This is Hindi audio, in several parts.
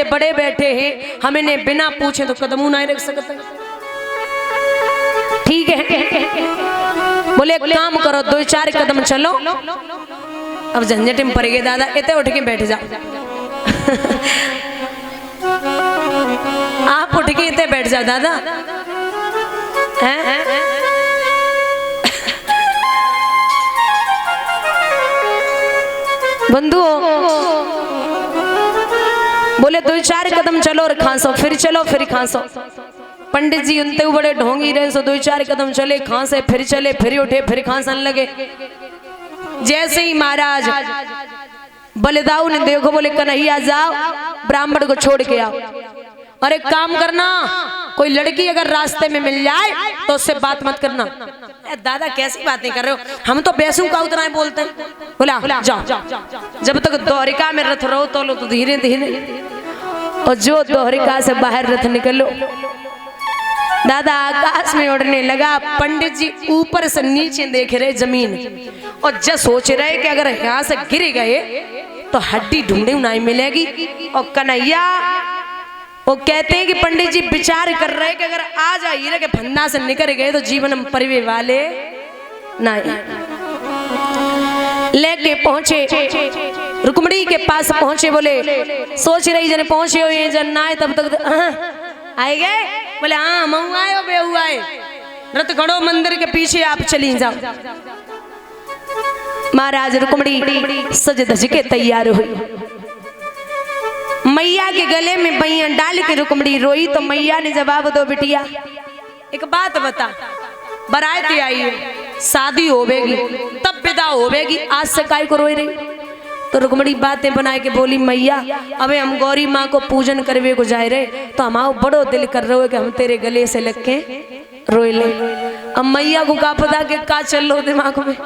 बड़े बैठे हैं, हमें ने बिना पूछे तो कदम नहीं रख सकते। ठीक है, बोले एक काम करो, 2-4 कदम चलो। अब झंझट में पड़ गए दादा, इतने उठ के बैठ जाओ। आप उठ के इतने बैठ जाओ दादा। बंधु बोले 2-4 कदम चलो और खांसो, फिर चलो फिर खांसो। पंडित जी उनते बड़े ढोंगी रहे, सो 2-4 कदम चले, खांसे, फिर चले, फिर उठे, फिर खांसन लगे। जैसे ही महाराज बलिदाऊ ने देखो, बोले कन्हैया जाओ ब्राह्मण को छोड़ के आओ, और एक काम करना, कोई लड़की अगर रास्ते में मिल जाए तो उससे बात मत करना। दादा कैसी बातें कर रहे हो, हम तो बेसू का उतना ही बोलते हैं। बोला जाओ, जब तक द्वारिका में रथ रहो तो लो, तो धीरे धीरे, और जो द्वारिका से बाहर रथ निकलो, दादा आकाश में उड़ने लगा। पंडित जी ऊपर से नीचे देख रहे जमीन, और जब सोच रहे कि अगर यहाँ से गिर गए तो हड्डी ढूंढी नहीं मिलेगी। और कन्हैया वो कहते हैं कि पंडित जी विचार कर रहे कि अगर आज हीरे के फंदा से निकल गए तो जीवन परिवे वाले नहीं। लेके पहुंचे, रुक्मणी के पास पहुंचे, बोले सोच रही जन पहुंचे हुए जन ना आए तब तक आए गए। बोले हाँ हम आए हो, बेहू आए, रथ खड़ो मंदिर के पीछे, आप चली जाओ। महाराज रुक्मणी सज धज के तैयार हुई, मैया के गले में बैया डाल के रुक्मणी रोई। तो मैया ने जवाब दो, बिटिया एक बात बता, बारात आई है, शादी होवेगी तब विदा होवेगी, आज से काय को रोई रही। तो रुक्मणी बातें बना के बोली, मैया अबे हम गौरी माँ को पूजन करवे को जाए रहे, तो हमारा बड़ो दिल कर रहे हो कि हम तेरे गले से लग के रोए ले। अब मैया को का पता के का चल लो दिमाग में।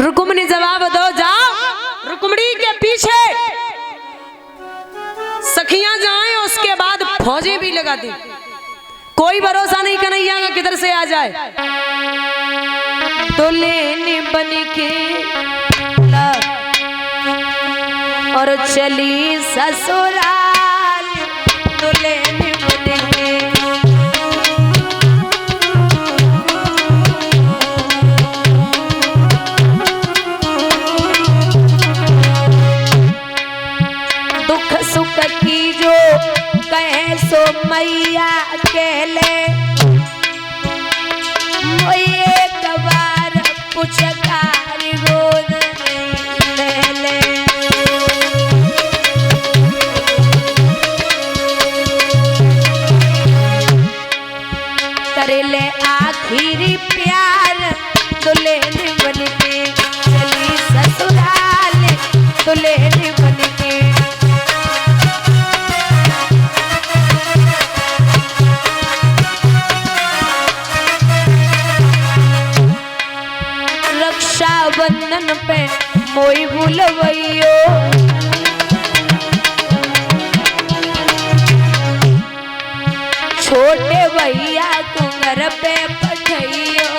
रुक्मणी जवाब दो, जाओ रुक्मणी के पीछे सखियां जाएं, उसके बाद फौजें भी लगा दी। कोई भरोसा नहीं कन्हैया का किधर से आ जाए। तो लेने बन के और चली ससुराल, तो लेने बन के दुख सुख की जो कहे सो मैया अकेले, एक बार पुचकार गोद ले ले। करे ले आखिरी प्यार, दुल्हन बन के चली ससुराल, दुल्हन बन के। रक्षाबंधन पे मोई भूलवैयो, छोटे भैया को घर पे पठैयो।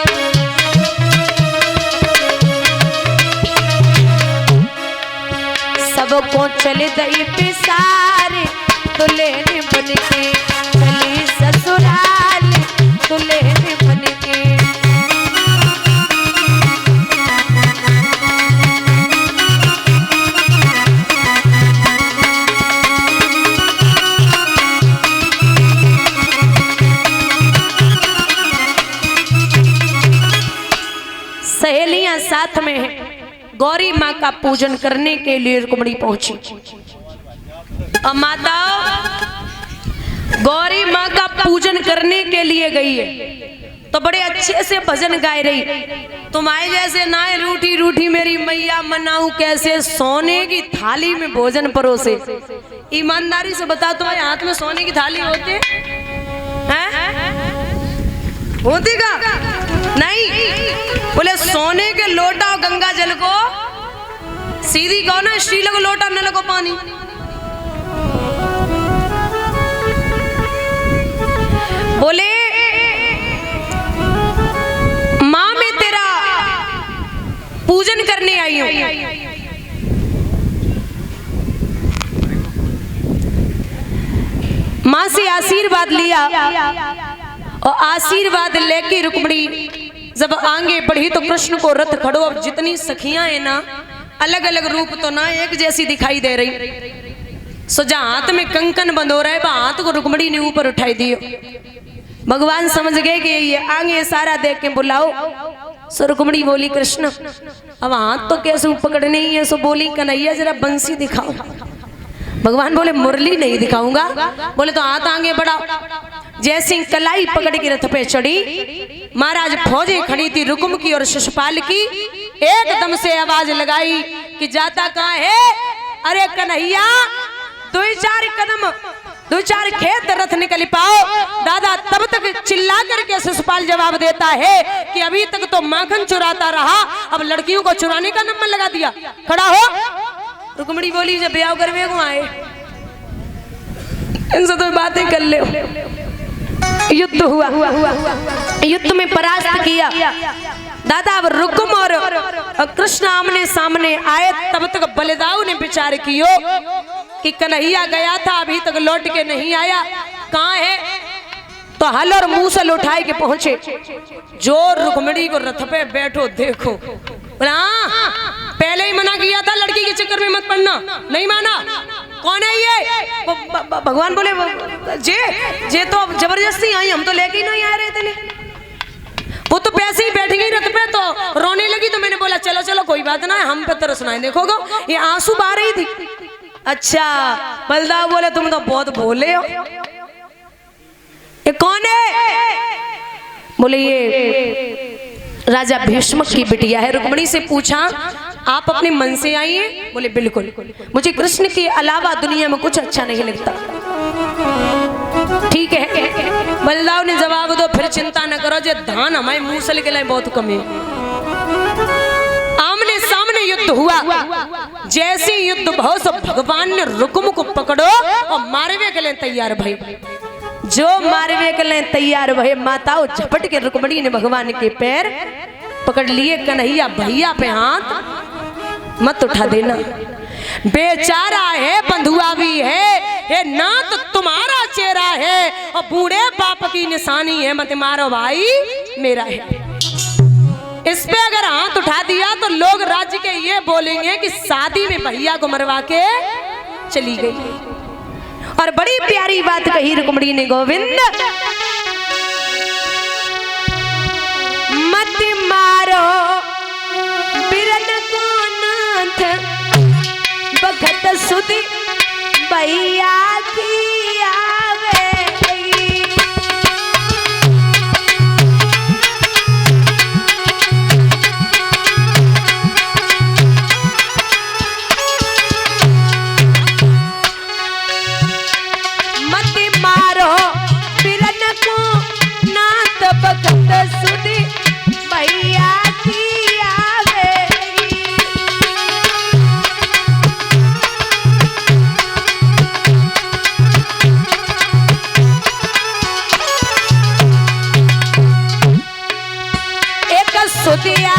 सबको चले दई पिसारे, दुल्हन बन के चली ससुराल, दुल्हन बन के। सहेलियां साथ में हैं, गौरी माँ का पूजन करने के लिए रुक्मणी पहुंची। अब माता गौरी माँ का पूजन करने के लिए गई है, तो बड़े अच्छे से भजन गाए रही। तुम्हारे जैसे ना रूठी रूठी मेरी मैया मनाऊं कैसे, सोने की थाली में भोजन परोसे। ईमानदारी से बता, तुम्हारे हाथ में सोने की थाली होते हैं? होती का नहीं। बोले सोने के लोटा और गंगा जल को सीधी कहो ना, स्टील को लोटा न लगो पानी। बोले माँ मैं तेरा पूजन करने आई हूं। माँ से आशीर्वाद लिया और आशीर्वाद लेके रुक्मिणी जब आगे बढ़ी तो कृष्ण को रथ खड़ो। अब जितनी सखियां है ना अलग अलग रूप तो ना एक जैसी दिखाई दे रही। सो जहां हाथ में कंकन बंध हो रहा है हाथ को रुक्मिणी ने ऊपर उठाई दियो। भगवान समझ गए कि ये आगे सारा देख के बुलाओ। सो रुक्मिणी बोली कृष्ण अब हाथ तो कैसे पकड़ने ही है। सो बोली कन्हैया जरा बंसी दिखाओ। भगवान बोले मुरली नहीं दिखाऊंगा। बोले तो हाथ आगे बढ़ाओ। जैसे कलाई पकड़ के रथ पे चढ़ी महाराज फौजें खड़ी थी रुकुम की और शिशुपाल की। एकदम से आवाज लगाई कि जाता कहाँ है। अरे कन्हैया दो चार खेत रथ निकल पाओ। दादा तब तक चिल्ला करके शिशुपाल जवाब देता है कि अभी तक तो माखन चुराता रहा अब लड़कियों को चुराने का नंबर लगा दिया। खड़ा हो। रुक्मिणी बोली जब ब्याह करवे को आए इनसे तो बातें कर ले। युद्ध हुआ। युद्ध में परास्त किया। दादा अब रुकुम और कृष्ण आमने सामने आए। तब तक बलिदाऊ ने विचार कियो कि कन्हैया गया था अभी तक लौट के नहीं आया। कहाँ है। तो हल और मूसल उठाए के पहुंचे। जो रुक्मिणी को रथ पे बैठो देखो। पहले ही मना किया था लड़की के चक्कर में मत पड़ना। नहीं माना। कौन है ये। भगवान बोले जे तो जबरदस्ती आई हम तो लेके ही नहीं आ रहे थे। वो तो पैसे ही बैठ गई रथ पे तो रोने लगी। तो मैंने बोला चलो चलो कोई बात ना हम पे तरस ना देखोगे। ये आंसू बहा रही थी। अच्छा बलदाव बोले तुम तो बहुत भोले हो। ये कौन है। बोले ये राजा भीष्म की बिटिया है। रुक्मिणी से पूछा आप अपने मन से आई हैं। बोले बिल्कुल मुझे कृष्ण के अलावा दुनिया में कुछ अच्छा नहीं लगता। ठीक है। बलदाव ने जवाब दो फिर चिंता न करो जे धान हमारे मूसल के लिए बहुत कम है। आमने सामने युद्ध हुआ। जैसे युद्ध भाव सब भगवान ने रुकुम को पकड़ो और मारवे के लिए तैयार भाई। जो मारवे के लिए तैयार भय माताओं झपट के रुक्मिणी ने भगवान के पैर पकड़ लिए। कन्हैया भैया पे हाथ मत उठा देना। बेचारा है बंधुआ भी है ये ना तो तुम्हारा चेहरा है और बूढ़े बाप की निशानी है। मत मारो भाई मेरा है। इस पे अगर हाथ उठा दिया तो लोग राज्य के ये बोलेंगे कि शादी में भैया को मरवा के चली गई। और बड़ी प्यारी बात कही रुक्मिणी ने गोविंद मत मारो बिरन को नाथ बखत सुधी भैया की आवे। सुदिया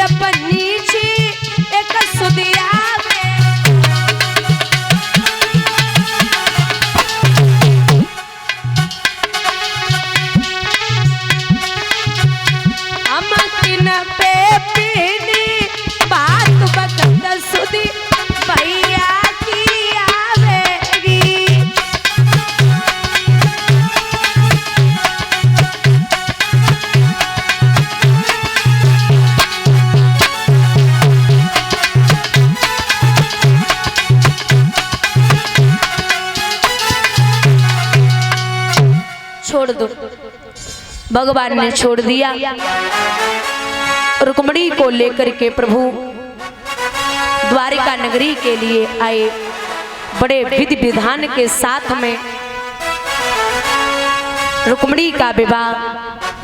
मंडप नीचे एक सुदिया पे पीनी बात बकत सुधी भैया की आवेगी। छोड़ दो, भगवान ने छोड़ दिया। रुक्मिणी को लेकर के प्रभु द्वारिका नगरी के लिए आए। बड़े विधि विधान के साथ में रुक्मिणी का विवाह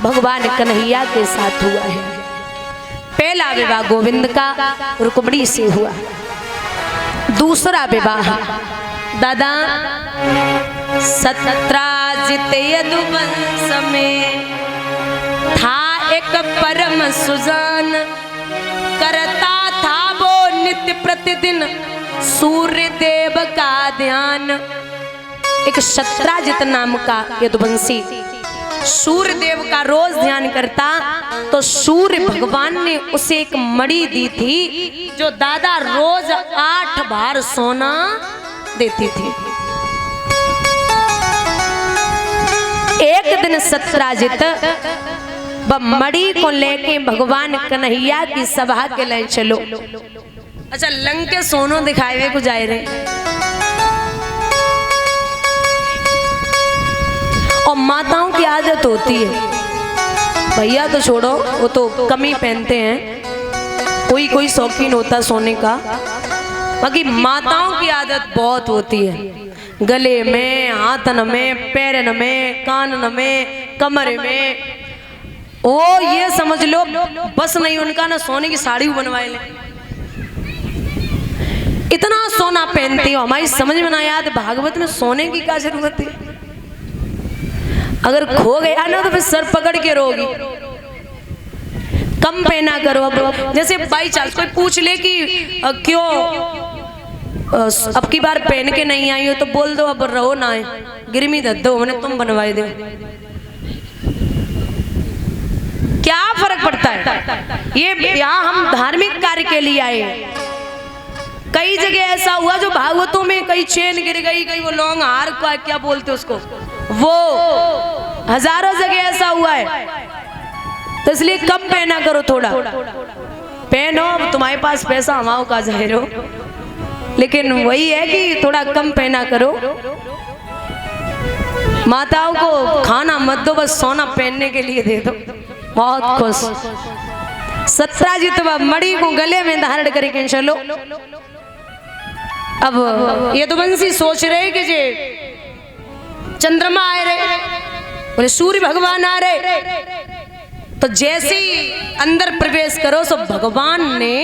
भगवान कन्हैया के साथ हुआ है। पहला विवाह गोविंद का रुक्मिणी से हुआ। दूसरा विवाह दादा सत्राजित यदुवंश में था एक परम सुजान, करता था वो नित्य प्रतिदिन सूर्य देव का ध्यान। एक सत्राजित नाम का यदुवंशी सूर्य देव का रोज ध्यान करता, तो सूर्य भगवान ने उसे एक मणि दी थी जो दादा रोज 8 बार सोना देती थी। एक दिन सत्राजित मणि को लेके भगवान कन्हैया की सभा के लिए चलो। अच्छा लंग के सोनो दिखाए को जाए रहे। और माताओं की आदत होती है, भैया तो छोड़ो वो तो कम ही पहनते हैं, कोई कोई शौकीन होता सोने का, बाकी माताओं की आदत बहुत होती है। गले में, हाथन में, पैरन में, कानन में, कमर में। ओ ये समझ लो बस नहीं उनका ना सोने की साड़ी बनवाए ले, इतना सोना पहनती हो। हमारी समझ में ना याद भागवत में सोने की क्या जरूरत है। अगर खो गया ना तो फिर सर पकड़ के रोगी। कम पहना करो। अब जैसे बाई चांस कोई पूछ ले कि क्यों अब की बार पहन के नहीं आई हो, तो बोल दो अब रहो ना है, गिरमी दे दो मैंने तुम बनवाए दो। क्या फर्क पड़ता है। ये यहाँ हम धार्मिक कार्य के लिए आए। कई जगह ऐसा हुआ जो भागवतों में कई चेन गिर गई, कई वो लौंग हार का क्या बोलते उसको, वो हजारों जगह ऐसा हुआ है। तो इसलिए कम पहना करो, थोड़ा पहनो। अब तुम्हारे पास पैसा हमाओ का जाहिर हो, लेकिन वही है कि थोड़ा कम पहना करो। माताओं को खाना मत दो, बस सोना पहनने के लिए दे दो, बहुत खुश। सत्राजित मणि को गले में धारण करके चलो। अब यदुवंशी सोच रहे कि जे चंद्रमा आ रहे, बोले सूर्य भगवान आ रहे। तो जैसे ही अंदर प्रवेश करो तो भगवान ने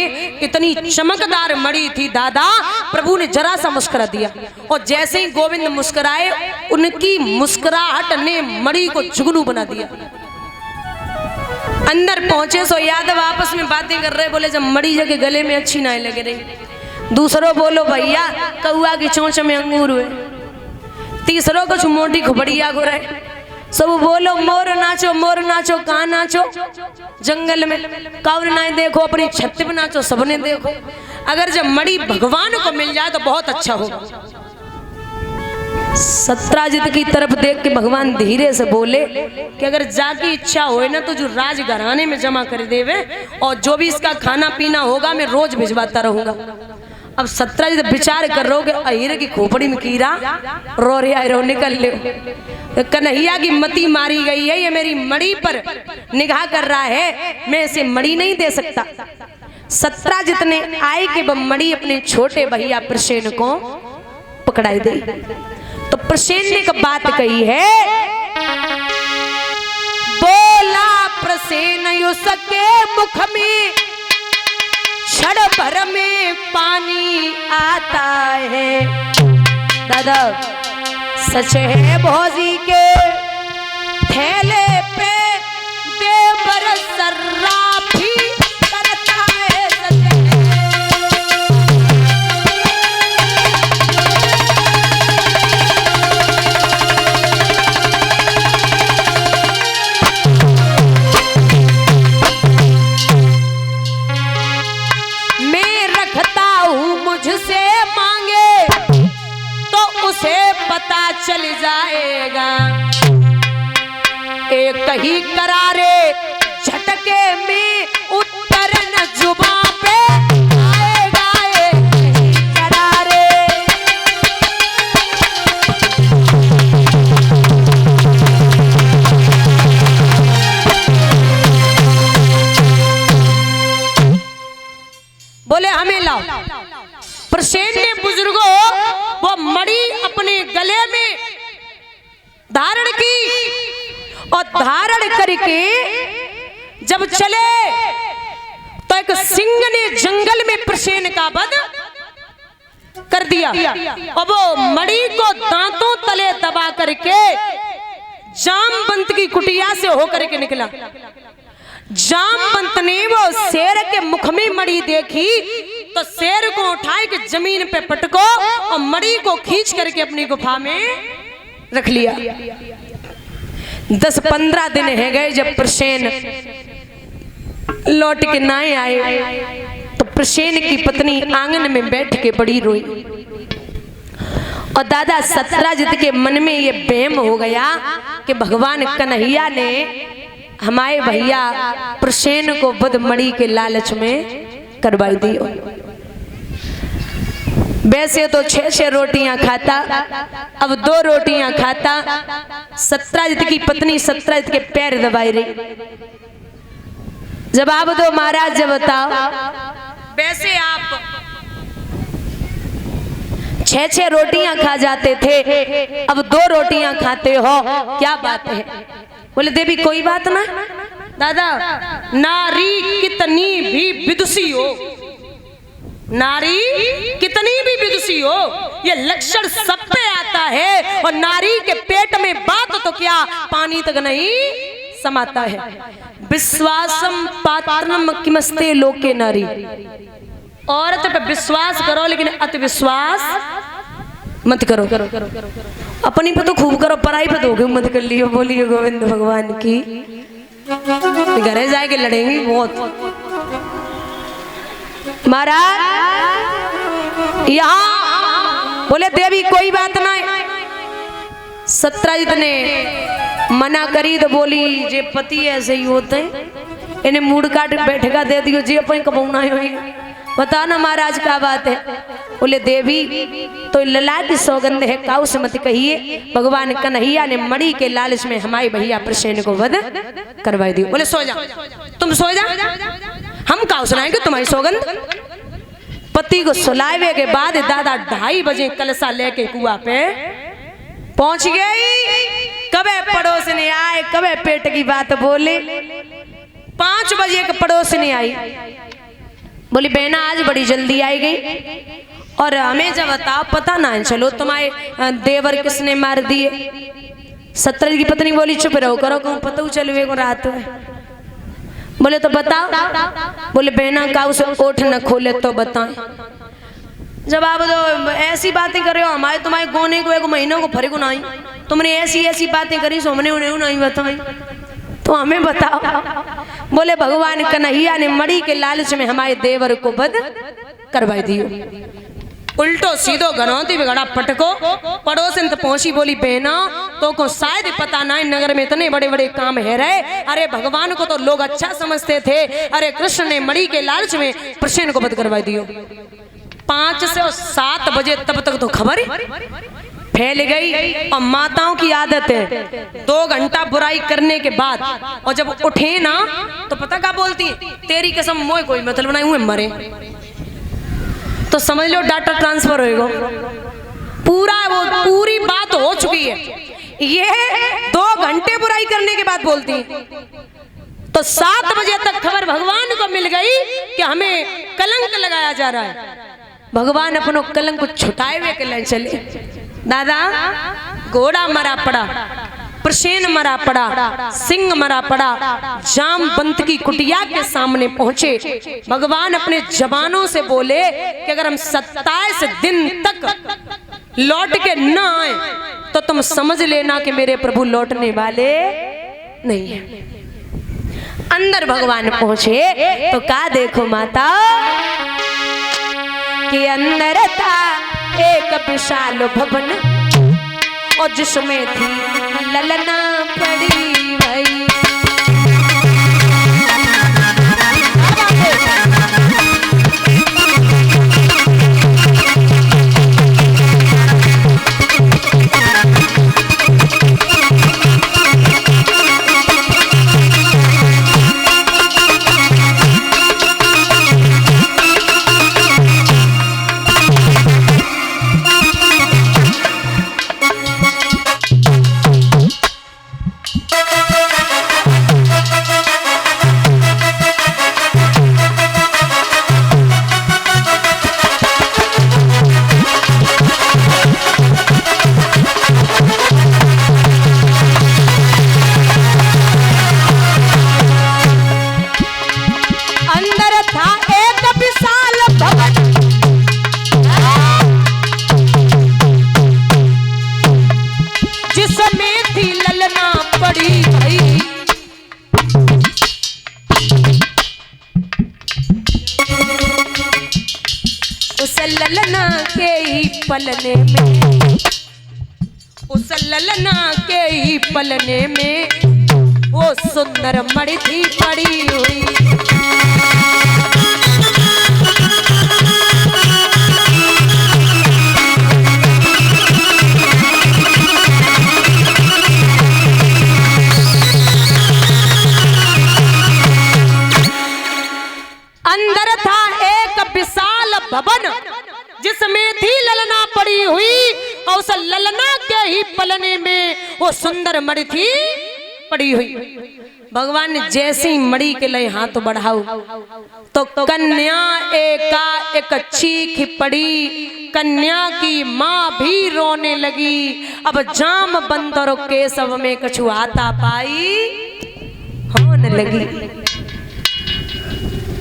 इतनी चमकदार मणि थी दादा, प्रभु ने जरा सा मुस्कुरा दिया, और जैसे ही गोविंद मुस्कुराए उनकी मुस्कुराहट ने मणि को जुगनू बना दिया। अंदर पहुंचे सो यादव आपस में बातें कर रहे, बोले जब मणि जगह गले में अच्छी ना लग रही। दूसरों बोलो भैया कौआ की चोंच में अंगूर हुए, तीसरों कुछ मोटी खुबड़िया को रहे, सब बोलो मोर नाचो कहाँ नाचो, जंगल में कावर ना देखो, अपनी छत पे नाचो, सबने देखो। अगर जब मणि भगवान को मिल जाए तो बहुत अच्छा होगा। सत्राजित की तरफ देख के भगवान धीरे से बोले कि अगर जाकी इच्छा होए ना तो जो राज घराने में जमा कर देवे, और जो भी इसका खाना पीना होगा मैं रोज भिजवाता रहूंगा। अब सत्राजित विचार कर रहे हो कि अहिर की खोपड़ी में कीड़ा रो रहा है, रो निकल ले। कन्हैया की मति मारी गई है, ये मेरी मणि पर निगाह कर रहा है, मैं इसे मणि नहीं दे सकता। सत्राजित ने आए कि वह मणि अपने छोटे भैया प्रसेन को पकड़ाई दे। तो प्रसेन ने एक बात कही है, बोला प्रसेन उसके मुख में क्षण भर में पानी आता है। दादा सच है भौजी के थैले पे देवर सर्राफी करता कही करारे झटके में उत्तर न जुबां पे आएगा ये कही करारे। बोले हमें लाओ। प्रसेन ने बुजुर्गों वो मणि अपने गले में धारण की और धारण करके जब चले तो एक सिंह ने जंगल में प्रसेन का वध कर दिया और वो मणि को दांतों तले दबा करके जामवंत की कुटिया से होकर के निकला। जामवंत ने वो शेर के मुख में मणि देखी तो शेर को उठाए के जमीन पे पटको और मणि को खींच करके अपनी गुफा में रख लिया। 10-15 दिन है गए जब प्रसेन लौट के ना आए तो प्रसेन की पत्नी आंगन में बैठ के बड़ी रोई और दादा सत्यराजित के मन में ये वहम हो गया कि भगवान कन्हैया ने हमारे भैया प्रसेन को वध मणि के लालच में करवाई दी। वैसे तो 6-6 रोटियां खाता, अब 2 रोटियां खाता। सत्यराजित की पत्नी सत्यराजित के पैर दबाई रही। जवाब दो महाराज, जब बताओ। वैसे आप 6-6 रोटियां खा जाते थे, अब 2 रोटियां खाते हो, क्या बात है? बोले देवी कोई बात ना दादा, नारी कितनी भी विदुषी हो, नारी कितनी भी विदुषी हो, ये लक्षण सब पे आता है। और नारी के पेट में बात तो क्या पानी तक नहीं समाता है। विश्वासम पात्रम किमस्ते लोके नारी। औरत पे विश्वास करो लेकिन अति विश्वास मत करो। अपनी पे तो खूब करो, पराई पे तो मत कर लियो। बोलिए गोविंद भगवान की। घरे जाके लड़ेंगी बहुत। महाराज यहाँ बोले देवी कोई बात ना। सत्यराजित ने मना करी तो बोली जे पति ऐसे ही होते हैं, इन्हें मूड काट बैठेगा दे दियो जी अपन कबूना हुई। बता ना महाराज क्या बात है? बोले देवी तो लला की सौगंध है, काऊ से मत कहिए। भगवान कन्हैया ने मणि के लालच में हमारे भैया प्रसेन को वध करवाई दी। बोले सो जा, तुम सो जा, हम काऊ सुनाएंगे तुम्हारी सौगंध। पति को सुलावे के बाद दादा 2:30 बजे कलसा लेके कुआं पे पहुंच गई। कबे पड़ोस ने आए, कबे पेट की बात बोले। 5 बजे एक पड़ोस ने आई, बोली बहना आज बड़ी जल्दी आई गई और हमें जब बताओ पता ना है। चलो तुम्हारे देवर किसने मार दिए? सत्यराजित की पत्नी बोली चुप रहो, करो कहूँ पता चलवे को रात में। बोले तो बताओ। बोले बहना का उसे ओठ न खोले तो बताएं। जवाब दो, ऐसी बातें कर रहे हो, हमारे तुम्हारे गोने को 1 महीनों को फर्क नहीं, तुमने ऐसी बातें करी सो हमने उन्हें नहीं बताई, तो हमें बताओ। बोले भगवान कन्हैया ने मणि के लालच में हमारे देवर को वध करवाई दी। उल्टो सीधो घनौती बिगड़ा पटको। पड़ोसन तो पहुंची, बोली बहना तो को शायद पता ना नगर में इतने बड़े बड़े काम है रहे। अरे भगवान को तो लोग अच्छा समझते थे, अरे कृष्ण ने मणि के लालच में प्रसेन को वध करवाई दियो। 5 से 7 बजे तब तक तो खबर फैल गई। और माताओं की आदत है 2 घंटा बुराई करने के बाद और जब उठे ना तो पता क्या बोलती, तेरी कसम मोए कोई मतलब नहीं हुए मरे, तो समझ लो डाटा ट्रांसफर होएगा। पूरी बात हो चुकी है। ये 2 घंटे बुराई करने के बाद बोलती, तो 7 बजे तक खबर भगवान को मिल गई कि हमें कलंक लगाया जा रहा है। भगवान अपनो कलंक को छुटाए हुए के लिए चले। दादा घोड़ा मरा पड़ा, प्रसेन मरा पड़ा, सिंह मरा पड़ा। जामवंत की कुटिया के सामने पहुंचे। भगवान अपने जवानों से बोले कि अगर हम 27 दिन तक लौट के न आए तो तुम समझ लेना कि मेरे प्रभु लौटने वाले नहीं है। अंदर भगवान पहुंचे तो का देखो माता कि अंदर था एक विशाल भवन और जिसमें थी ललना पड़ी भाई। ललना के ही पलने में, उस ललना के ही पलने में वो सुंदर मणि थी पड़ी हुई। अंदर था एक विशाल भवन जिसमें थी ललना पड़ी हुई और उस ललना के ही पलने में वो सुंदर मणि थी पड़ी हुई। भगवान ने जैसी मणि के लिए हाथ बढ़ाओ तो कन्या एक चीख पड़ी। कन्या की माँ भी रोने लगी। अब जाम बंदर के सब में कछु आता पाई होने लगी।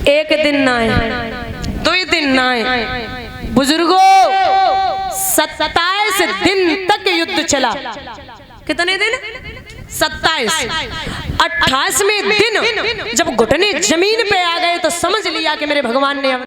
एक दिन ना आए, 2 दिन ना आए, बुजुर्गों 27 दिन तक युद्ध चला। कितने दिन? 27। 28वें दिन जब घुटने जमीन पे आ गए तो समझ लिया कि मेरे भगवान ने अब